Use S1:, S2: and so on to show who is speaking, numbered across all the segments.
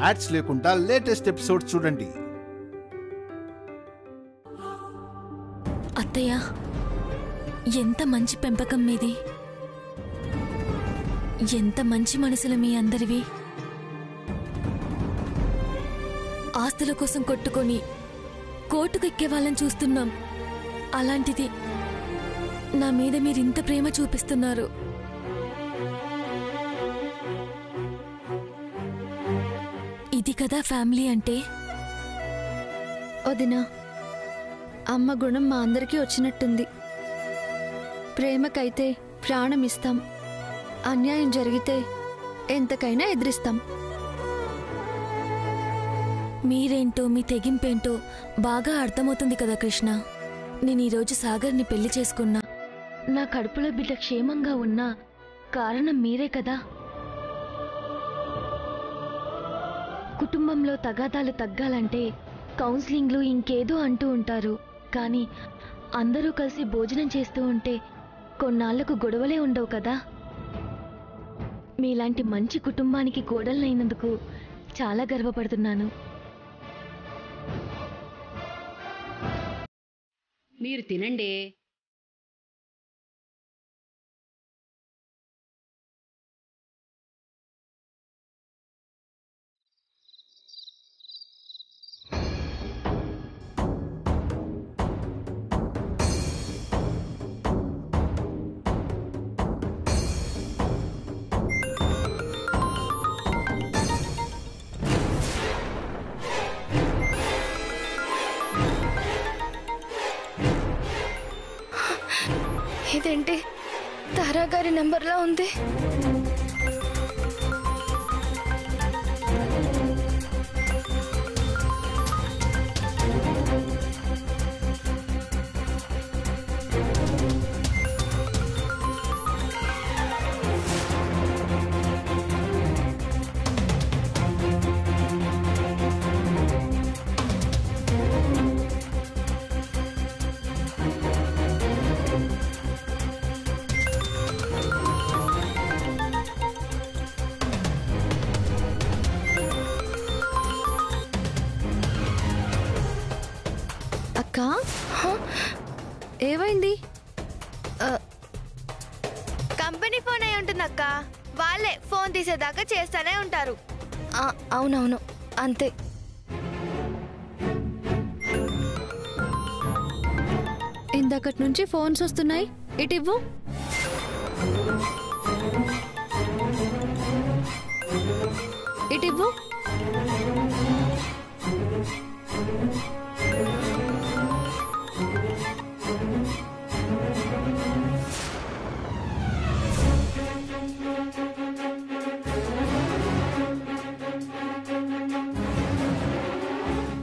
S1: Ads లేకుండా latest episode చూడండి.
S2: అత్తయ్య, ఎంత మంచి పెంపకం మీది, ఎంత మంచి మనసులు మీ అందరివి. ఆస్తుల కోసం కొట్టుకొని కోర్టుకు ఎక్కే వాళ్ళని చూస్తున్నాం. అలాంటిది నా మీద మీరింత ప్రేమ చూపిస్తున్నారు. ఇది కదా ఫ్యామిలీ అంటే.
S3: వదినా, అమ్మ గుణం మా అందరికీ వచ్చినట్టుంది. ప్రేమకైతే ప్రాణం ఇస్తాం, అన్యాయం జరిగితే ఎంతకైనా ఎదిరిస్తాం.
S2: మీరేంటో మీ తెగింపేంటో బాగా అర్థమవుతుంది కదా కృష్ణ. నేను ఈరోజు సాగర్ని పెళ్లి చేసుకున్నా. నా కడుపులో బిడ్డ క్షేమంగా ఉన్నా కారణం మీరే కదా. కుటుంబంలో తగాదాలు తగ్గాలంటే కౌన్సిలింగ్లు ఇంకేదో అంటూ ఉంటారు. కానీ అందరూ కలిసి భోజనం చేస్తూ ఉంటే కొన్నాళ్లకు గొడవలే ఉండవు కదా. మీలాంటి మంచి కుటుంబానికి కోడలైనందుకు చాలా గర్వపడుతున్నాను.
S4: మీరు తినండి.
S3: ఇదేంటి తారా గారి నంబర్లా ఉంది? అక్క, ఏమైంది?
S5: కంపెనీ ఫోన్ అయి ఉంటుంది అక్క. వాళ్ళే ఫోన్ తీసేదాకా చేస్తానే ఉంటారు.
S3: అవునవును, అంతే. ఇందాకటి నుంచి ఫోన్స్ వస్తున్నాయి. ఇటివ్వు. ఇటివ్వు.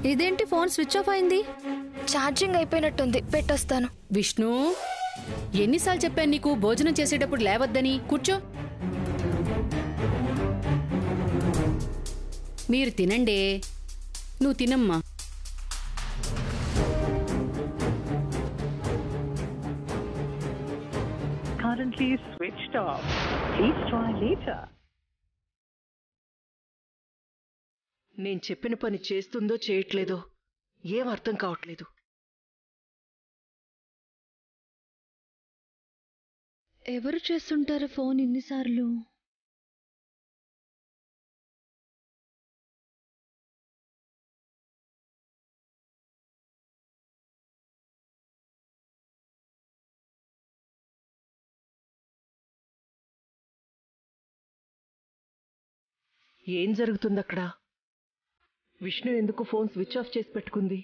S3: ఇదేంటి ఫోన్ స్విచ్ ఆఫ్ అయింది?
S5: ఛార్జింగ్ అయిపోయినట్టుంది, పెట్టొస్తాను.
S4: విష్ణు, ఎన్నిసార్లు చెప్పాను నీకు భోజనం చేసేటప్పుడు లేవద్దని? కూర్చో. మీరు తినండి. నువ్వు తినమ్మా.
S6: Currently switched off. Please try later.
S7: నేను చెప్పిన పని చేస్తుందో చేయట్లేదో ఏం అర్థం కావట్లేదు.
S3: ఎవరు చేస్తుంటారు ఫోన్ ఇన్నిసార్లు?
S7: ఏం జరుగుతుందక్కడ? విష్ణు ఎందుకు ఫోన్ స్విచ్ ఆఫ్ చేసి పెట్టుకుంది?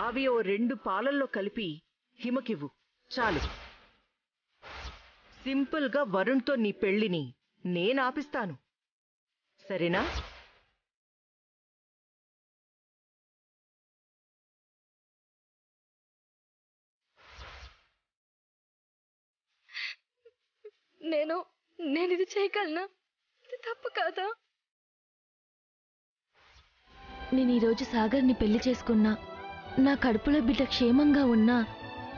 S7: అవి ఓ 2 పాలల్లో కలిపి హిమకివ్వు, చాలు. సింపుల్గా వరుణ్తో నీ పెళ్లిని నేనాపిస్తాను, సరేనా?
S2: నేను ఇది చేయగలనా? ఇది తప్పు కాదా? నేను ఈరోజు సాగర్ని పెళ్లి చేసుకున్నా. నా కడుపులో బిడ్డ క్షేమంగా ఉన్నా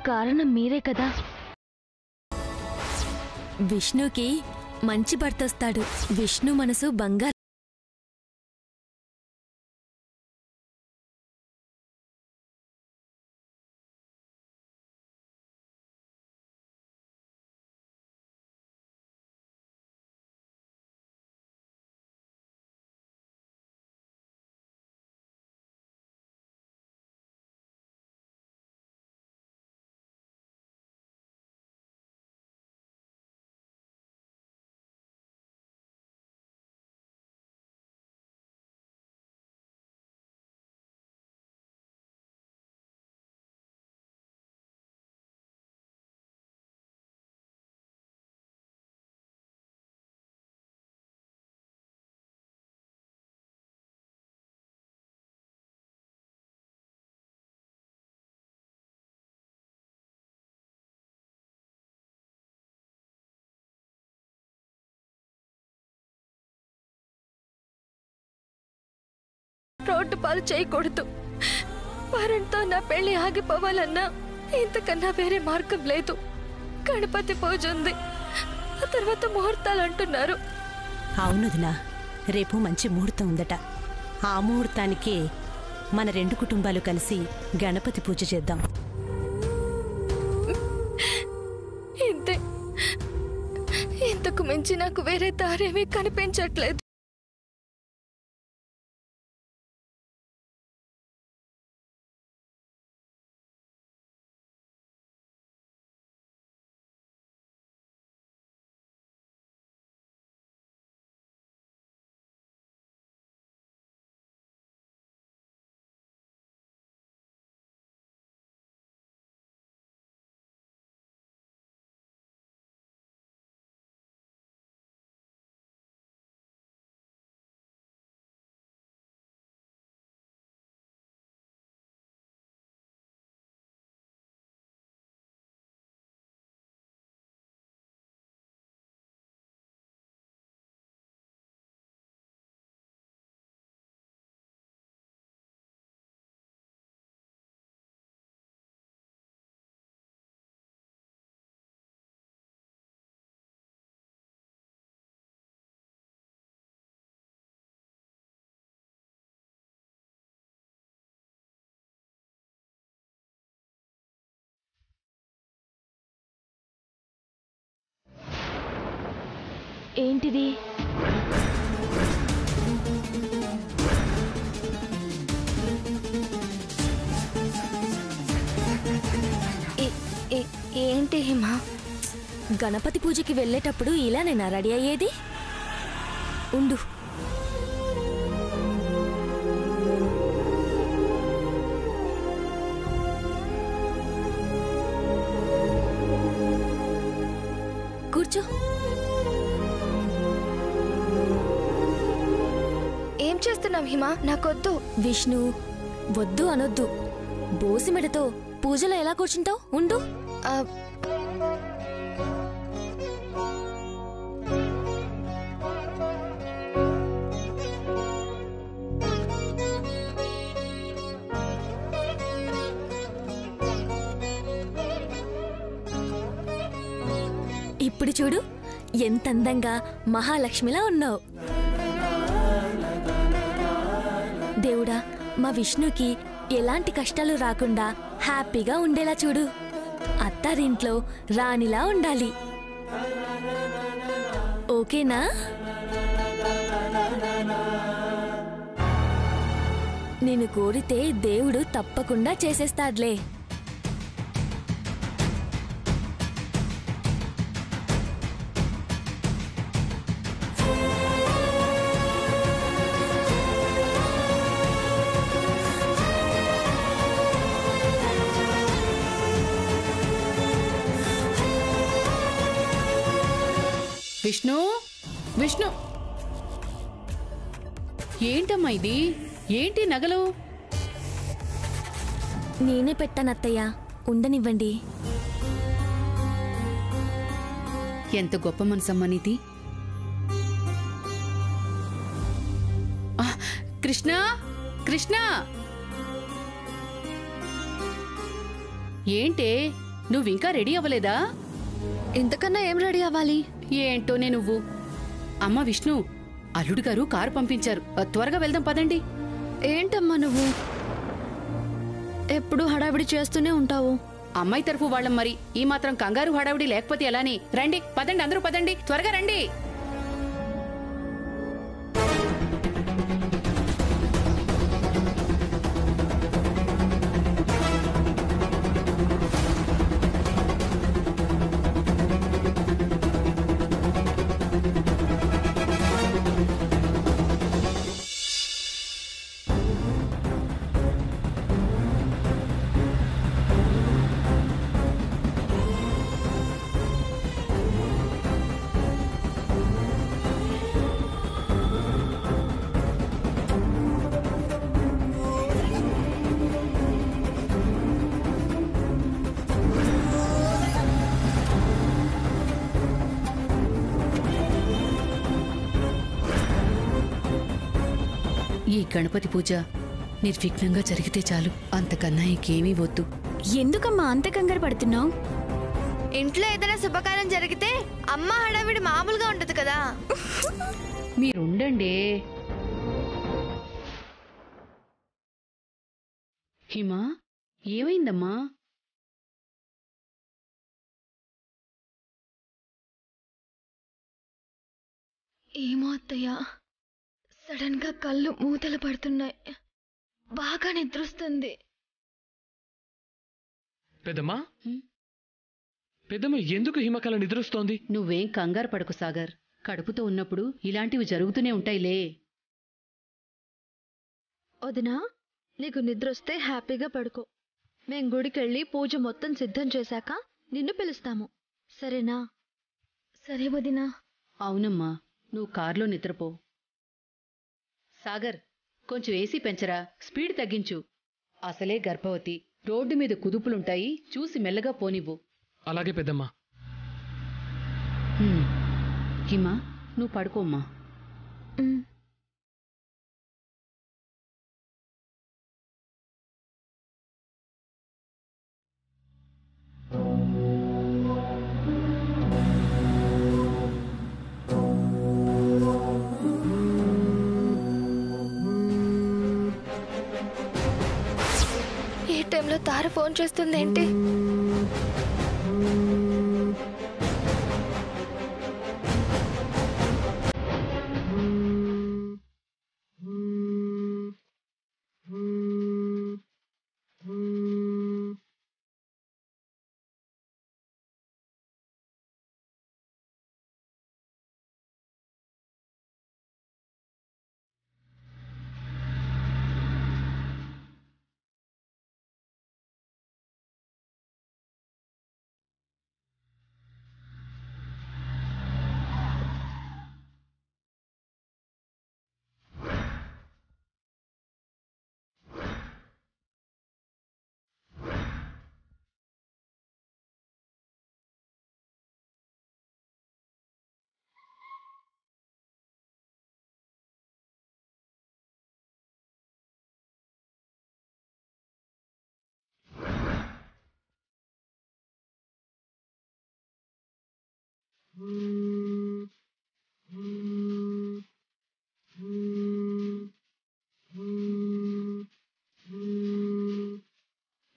S2: కారణం మీరే కదా. విష్ణుకి మంచి భర్త వస్తాడు. విష్ణు మనసు బంగారు. రోడ్డు పాలు చేయకూడదు. వారంతో నా పెళ్లి ఆగిపోవాలన్నా ఇంతకన్నా వేరే మార్గం లేదు. గణపతి పూజ ఉంది, ఆ తర్వాత ముహూర్తాలు అంటున్నారు.
S8: అవునుదినా, రేపు మంచి ముహూర్తం ఉందట. ఆ ముహూర్తానికే మన 2 కుటుంబాలు కలిసి గణపతి పూజ చేద్దాం.
S2: ఇంతకు మించి నాకు వేరే దారేమీ కనిపించట్లేదు. ఏంటిది? ఏంటి హిమా? గణపతి పూజకి వెళ్ళేటప్పుడు ఇలా నేను రెడీ అయ్యేది? ఉండు. కూర్చో. ఏం చేస్తున్నావు హిమా? నాకొద్దు. విష్ణు, వద్దు అనొద్దు. బోసిమెడతో పూజలో ఎలా కూర్చుంటావు? ఉండు. ఇప్పుడు చూడు, ఎంత అందంగా మహాలక్ష్మిలా ఉన్నావు. దేవుడా, మా విష్ణుకి ఎలాంటి కష్టాలు రాకుండా హ్యాపీగా ఉండేలా చూడు. అత్తారింట్లో రాణిలా ఉండాలి. ఓకేనా? నేను కోరితే దేవుడు తప్పకుండా చేసేస్తాడులే.
S4: విష్ణు, విష్ణు, ఏంటమ్మా ఇది? ఏంటి నగలు?
S2: నేనే పెట్టానత్తయ్య, ఉండనివ్వండి.
S4: ఎంత గొప్ప మనసమ్మా నీది. కృష్ణ, కృష్ణ, ఏంటే నువ్వింకా రెడీ అవ్వలేదా?
S3: ఇంతకన్నా ఏం రెడీ అవ్వాలి?
S4: ఏంటోనే నువ్వు. అమ్మ విష్ణు, అల్లుడు గారు కారు పంపించారు, త్వరగా వెళ్దాం పదండి.
S3: ఏంటమ్మా నువ్వు ఎప్పుడు హడావిడి చేస్తూనే ఉంటావు.
S4: అమ్మాయి తరఫు వాళ్ళం, మరి ఈ మాత్రం కంగారు హడావిడి లేకపోతే ఎలాని? రండి పదండి, అందరూ పదండి, త్వరగా రండి. ఈ గణపతి పూజ నిర్విఘ్నంగా జరిగితే చాలు, అంతకన్నా ఇంకేమీ వద్దు.
S3: ఎందుకమ్మా అంత కంగారు పడుతున్నావు?
S5: ఇంట్లో ఏదైనా శుభకార్యం జరిగితే అమ్మ హడావిడి మామూలుగా ఉండదు కదా.
S4: మీరుండండి. హిమా, ఏమైందమ్మా?
S2: ఏమో అత్తయ్య, సడన్ గా కళ్ళు మూతలు పడుతున్నాయి, బాగా నిద్రొస్తుంది.
S9: పెద్దమ్మా, పెద్దమ్మ ఎందుకు హిమకళ నిద్రొస్తోంది?
S4: నువ్వేం కంగారు పడకు సాగర్, కడుపుతో ఉన్నప్పుడు ఇలాంటివి జరుగుతూనే ఉంటాయిలే.
S3: వదినా, నీకు నిద్రొస్తే హ్యాపీగా పడుకో. మేం గుడికెళ్ళి పూజ మొత్తం సిద్ధం చేశాక నిన్ను పిలుస్తాము, సరేనా?
S2: సరే వదినా.
S4: అవునమ్మా, నువ్వు కారులో నిద్రపో. సాగర్, కొంచెం ఏసీ పెంచరా, స్పీడ్ తగ్గించు. అసలే గర్భవతి, రోడ్డు మీద కుదుపులుంటాయి, చూసి మెల్లగా పోనివ్వు.
S9: అలాగే పెద్దమ్మా.
S4: హిమా, నువ్వు పడుకోమ్మా.
S5: ఈ టైంలో తార ఫోన్ చేస్తుంది ఏంటి?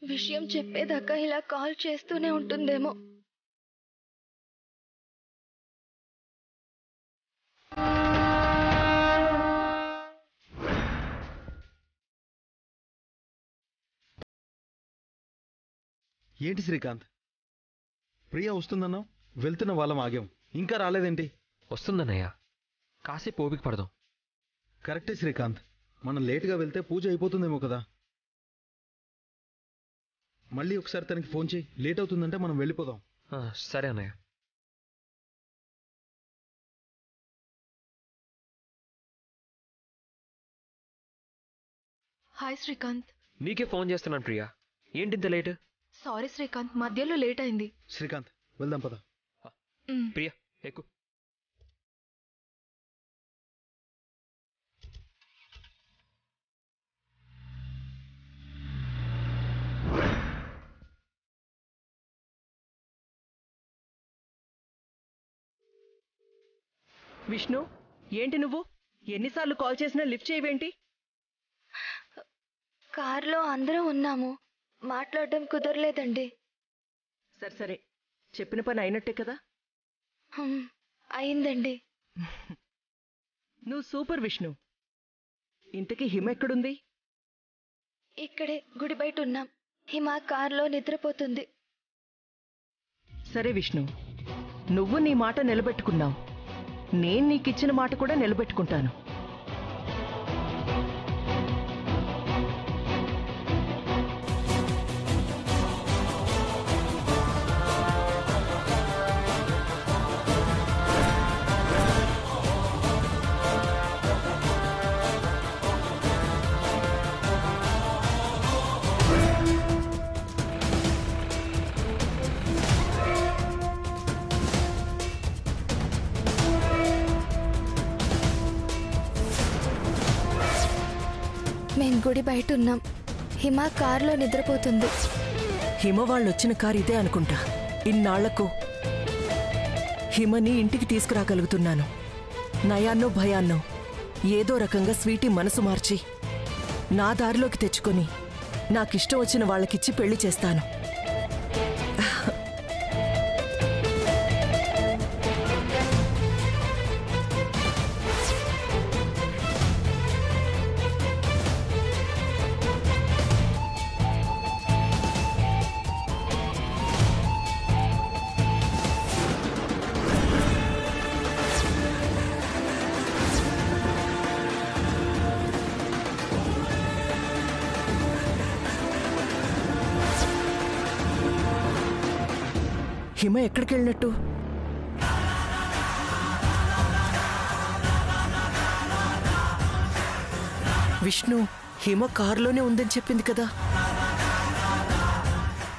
S2: విషయం చెప్పేదాకా ఇలా కాల్ చేస్తూనే ఉంటుందేమో.
S1: ఏంటి శ్రీకాంత్, ప్రియా వస్తుందన్నావు, వెళ్తున్న వాళ్ళం ఆగాం, ఇంకా రాలేదేంటి?
S10: వస్తుందన్నయ్య, కాసేపు ఓపిక పడదాం.
S1: కరెక్టే శ్రీకాంత్, మనం లేటుగా వెళ్తే పూజ అయిపోతుందేమో కదా. మళ్ళీ ఒకసారి తనకి ఫోన్ చేయి, లేట్ అవుతుందంటే మనం వెళ్ళిపోదాం.
S10: సరే అన్నయ్య.
S2: హాయ్ శ్రీకాంత్.
S10: నీకే ఫోన్ చేస్తున్నాను ప్రియా, ఏంటింత లేట్?
S2: సారీ శ్రీకాంత్, మధ్యలో లేట్ అయింది.
S1: శ్రీకాంత్, వెళ్దాం పద.
S10: ప్రియా ఎక్కు.
S7: విష్ణు, ఏంటి నువ్వు ఎన్నిసార్లు కాల్ చేసినా లిఫ్ట్ చేయవేంటి?
S3: కార్లో అందరం ఉన్నాము, మాట్లాడడం కుదరలేదండి.
S7: సరే సరే, చెప్పిన పని అయినట్టే కదా?
S3: అయిందండి.
S7: నువ్వు సూపర్ విష్ణు. ఇంతకీ హిమ ఎక్కడుంది?
S3: ఇక్కడే గుడి బయట ఉన్నాం. హిమ కార్లో నిద్రపోతుంది.
S7: సరే విష్ణు, నువ్వు నీ మాట నిలబెట్టుకున్నావు. నేను నీకిచ్చిన మాట కూడా నిలబెట్టుకుంటాను.
S3: మేం గుడి బయట ఉన్నాం. హిమ కార్లో నిద్రపోతుంది.
S7: హిమ వాళ్ళొచ్చిన కారు ఇదే అనుకుంటా. ఇన్నాళ్లకు హిమని ఇంటికి తీసుకురాగలుగుతున్నాను. నయాన్నో భయాన్నో ఏదో రకంగా స్వీటీ మనసు మార్చి నా దారిలోకి తెచ్చుకొని నాకిష్టం వచ్చిన వాళ్ళకిచ్చి పెళ్లి చేస్తాను. హిమ ఎక్కడికి వెళ్ళినట్టు? విష్ణు, హిమ కారులోనే ఉందని చెప్పింది కదా?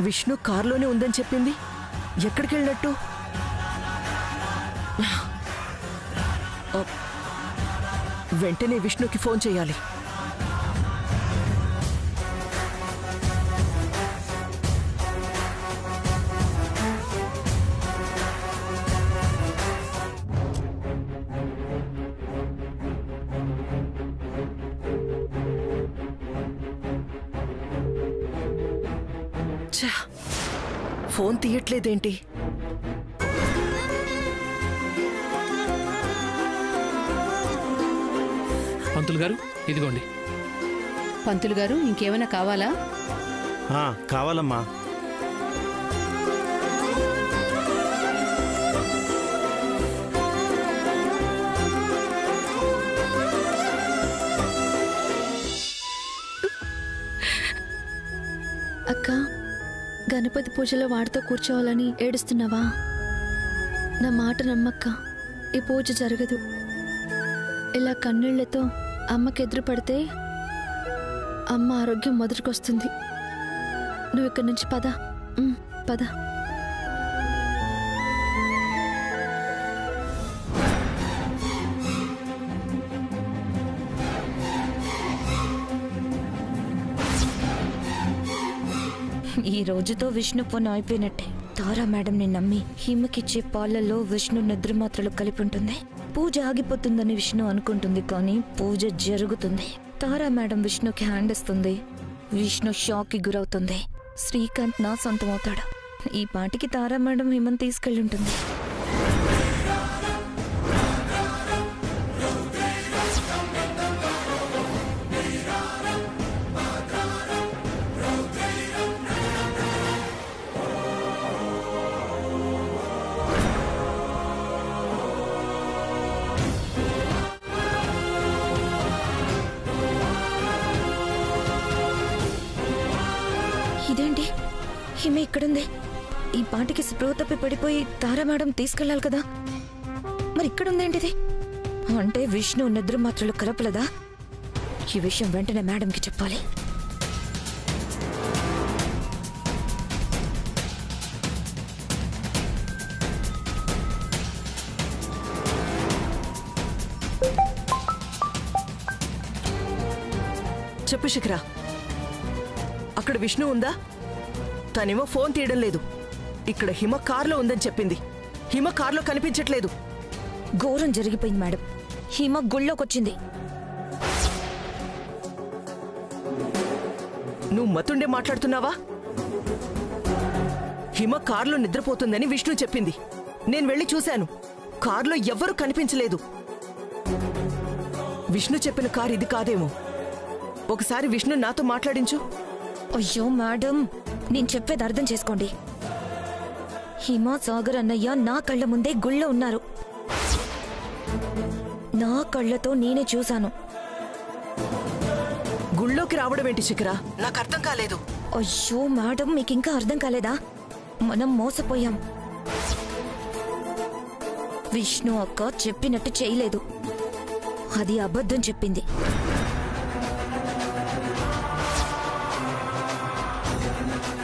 S7: విష్ణు కారులోనే ఉందని చెప్పింది. ఎక్కడికి వెళ్ళినట్టు? వెంటనే విష్ణుకి ఫోన్ చేయాలి. ఫోన్ తీయట్లేదేంటి?
S9: పంతులు గారు, ఇదిగోండి.
S4: పంతులు గారు, ఇంకేమైనా కావాలా?
S11: కావాలమ్మా.
S3: అక్క, గణపతి పూజలో వాడితో కూర్చోవాలని ఏడుస్తున్నావా? నా మాట నమ్మక్క, ఈ పూజ జరగదు. ఇలా కన్నీళ్లతో అమ్మకి ఎదురు పడితే అమ్మ ఆరోగ్యం మొదటికొస్తుంది. నువ్వు ఇక్కడి నుంచి పద. పద.
S2: ఈ రోజుతో విష్ణు పని అయిపోయినట్టే. తారా మేడంని నమ్మి హిమకిచ్చే పాలలో విష్ణు నిద్ర మాత్రలు కలిపి ఉంటుంది. పూజ ఆగిపోతుందని విష్ణు అనుకుంటుంది, కానీ పూజ జరుగుతుంది. తారా మేడం విష్ణుకి హ్యాండ్ ఇస్తుంది. విష్ణు షాక్కి గురవుతుంది. శ్రీకాంత్ నా సొంతమవుతాడు. ఈ పాటికి తారా మేడం హిమని తీసుకెళ్ళి ఉంటుంది. ఇదేంటి, హిమ ఇక్కడుంది. ఈ పాటికి స్ప్రో తప్పి పడిపోయి తారా మేడం తీసుకెళ్లాలి కదా, మరి ఇక్కడుందేంటిది? అంటే విష్ణు నిద్ర మాత్రలు కలపలేదా? ఈ విషయం వెంటనే మేడంకి చెప్పాలి.
S7: చెప్పు శిఖర, అక్కడ విష్ణు ఉందా? తనేమో ఫోన్ తీయడం లేదు. ఇక్కడ హిమ కార్లో ఉందని చెప్పింది. హిమ కార్లో కనిపించట్లేదు.
S2: ఘోరం జరిగిపోయింది మేడం. హిమ గుళ్ళోకొచ్చింది.
S7: నువ్వు మతుండే మాట్లాడుతున్నావా? హిమ కార్లో నిద్రపోతుందని విష్ణు చెప్పింది. నేను వెళ్ళి చూశాను. కార్లో ఎవ్వరూ కనిపించలేదు. విష్ణు చెప్పిన కారు ఇది కాదేమో. ఒకసారి విష్ణు నాతో మాట్లాడించు.
S2: అయ్యో మేడం, నేను చెప్పేది అర్థం చేసుకోండి. హిమ, సాగర్ అన్నయ్య నా కళ్ళ ముందే గుళ్ళో ఉన్నారు. నా కళ్ళతో నేనే చూశాను.
S7: గుళ్ళోకి రావడం ఏంటి శిఖర? నాకు అర్థం కాలేదు.
S2: అయ్యో మేడం, మీకింకా అర్థం కాలేదా? మనం మోసపోయాం. విష్ణు అక్క చెప్పినట్టు చేయలేదు. అది అబద్ధం చెప్పింది.